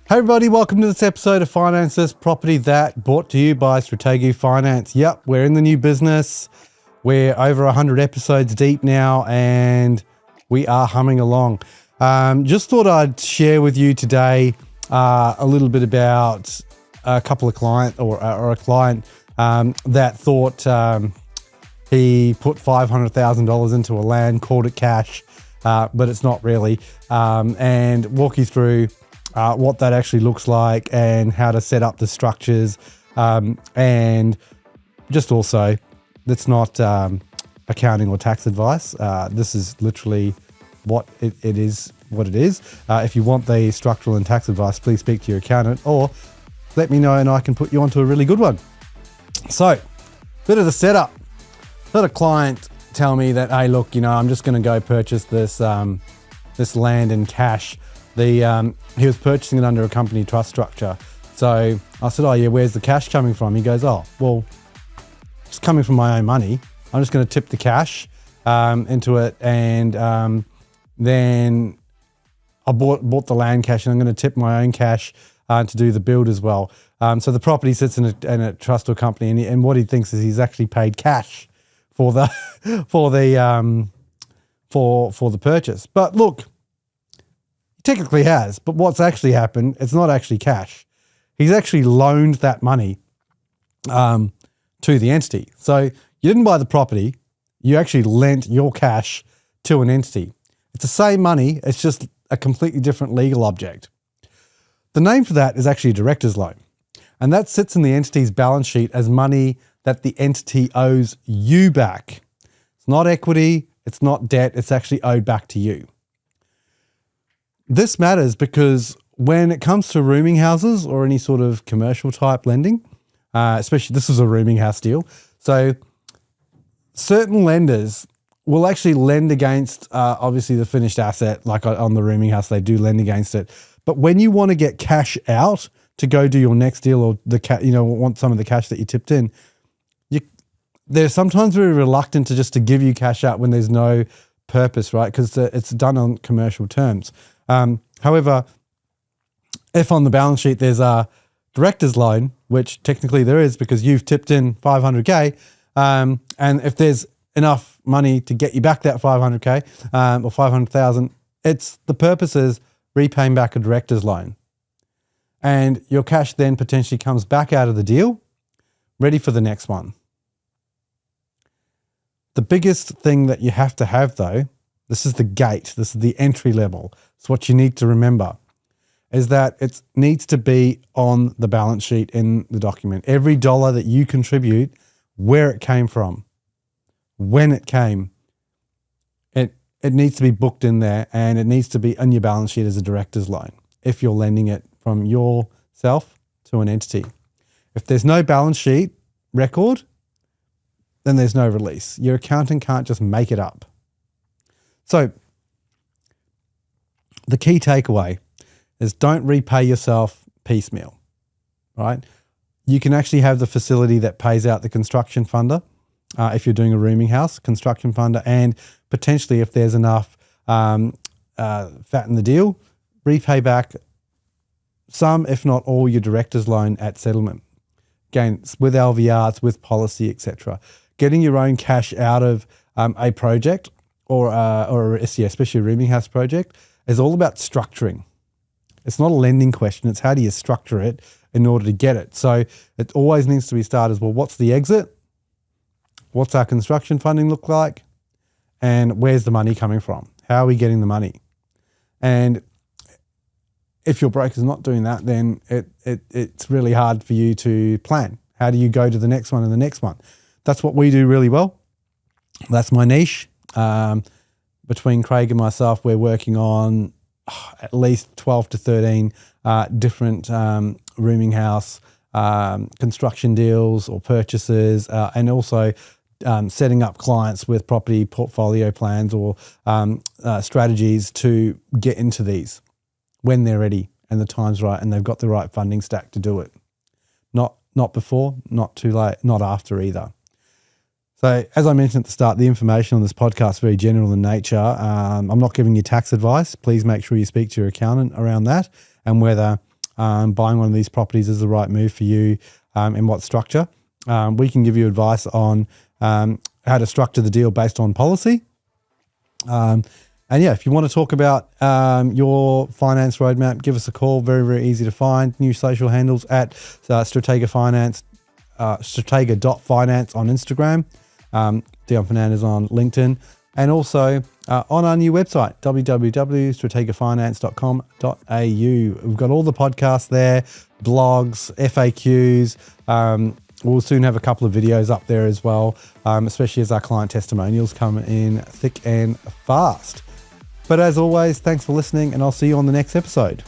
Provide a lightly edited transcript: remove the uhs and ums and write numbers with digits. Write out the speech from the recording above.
Hey everybody, welcome to this episode of Finance This Property That, brought to you by Strategic Finance. Yep, we're in the new business. We're over 100 episodes deep now and we are humming along. Just thought I'd share with you today a little bit about a couple of client or a client that thought he put $500,000 into a land, called it cash, but it's not really, and walk you through what that actually looks like and how to set up the structures. And just also, that's not accounting or tax advice. This is literally what it is. If you want the structural and tax advice, please speak to your accountant or let me know and I can put you onto a really good one. So, bit of the setup. Let a client tell me that, hey, look, I'm just going to go purchase this this land in cash. He was purchasing it under a company trust structure. So I said, oh yeah, where's the cash coming from? He goes, oh, well, it's coming from my own money. I'm just going to tip the cash into it. And then I bought the land cash and I'm going to tip my own cash to do the build as well. So the property sits in a trust or company, and what he thinks is he's actually paid cash for the for the purchase. But look, technically has, but what's actually happened, it's not actually cash. He's actually loaned that money to the entity. So you didn't buy the property, you actually lent your cash to an entity. It's the same money, it's just a completely different legal object. The name for that is actually a director's loan. And that sits in the entity's balance sheet as money that the entity owes you back. It's not equity, it's not debt, it's actually owed back to you. This matters because when it comes to rooming houses or any sort of commercial type lending, especially this is a rooming house deal, so certain lenders will actually lend against obviously the finished asset, like on the rooming house, they do lend against it. But when you want to get cash out to go do your next deal or want some of the cash that you tipped in, they're sometimes very reluctant to give you cash out when there's no purpose, right? Because it's done on commercial terms. However, if on the balance sheet there's a director's loan, which technically there is because you've tipped in $500K, and if there's enough money to get you back that $500K or $500,000, it's the purpose is repaying back a director's loan. And your cash then potentially comes back out of the deal, ready for the next one. The biggest thing that you have to have though, this is the gate, this is the entry level. It's what you need to remember, is that it needs to be on the balance sheet in the document. Every dollar that you contribute, where it came from, when it came, it needs to be booked in there and it needs to be on your balance sheet as a director's loan if you're lending it from yourself to an entity. If there's no balance sheet record, then there's no release. Your accountant can't just make it up. So the key takeaway is don't repay yourself piecemeal, right? You can actually have the facility that pays out the construction funder if you're doing a rooming house, construction funder, and potentially if there's enough fat in the deal, repay back some, if not all, your director's loan at settlement. Again, it's with LVR, it's with policy, etc. Getting your own cash out of a project or especially a rooming house project is all about structuring. It's not a lending question. It's how do you structure it in order to get it. So it always needs to be started as, well, what's the exit? What's our construction funding look like? And where's the money coming from? How are we getting the money? And if your broker's not doing that, then it's really hard for you to plan. How do you go to the next one and the next one? That's what we do really well. That's my niche. Between Craig and myself, we're working on at least 12 to 13 different rooming house construction deals or purchases, and also setting up clients with property portfolio plans or strategies to get into these when they're ready and the time's right and they've got the right funding stack to do it. Not before, not too late, not after either. So as I mentioned at the start, the information on this podcast is very general in nature. I'm not giving you tax advice. Please make sure you speak to your accountant around that and whether buying one of these properties is the right move for you, and what structure. We can give you advice on how to structure the deal based on policy. And yeah, if you want to talk about your finance roadmap, give us a call. Very, very easy to find. New social handles at Stratega Finance, Stratega.finance on Instagram. Dion Fernandez on LinkedIn. And also on our new website, www.strategafinance.com.au. We've got all the podcasts there, blogs, FAQs. We'll soon have a couple of videos up there as well, especially as our client testimonials come in thick and fast. But as always, thanks for listening, and I'll see you on the next episode.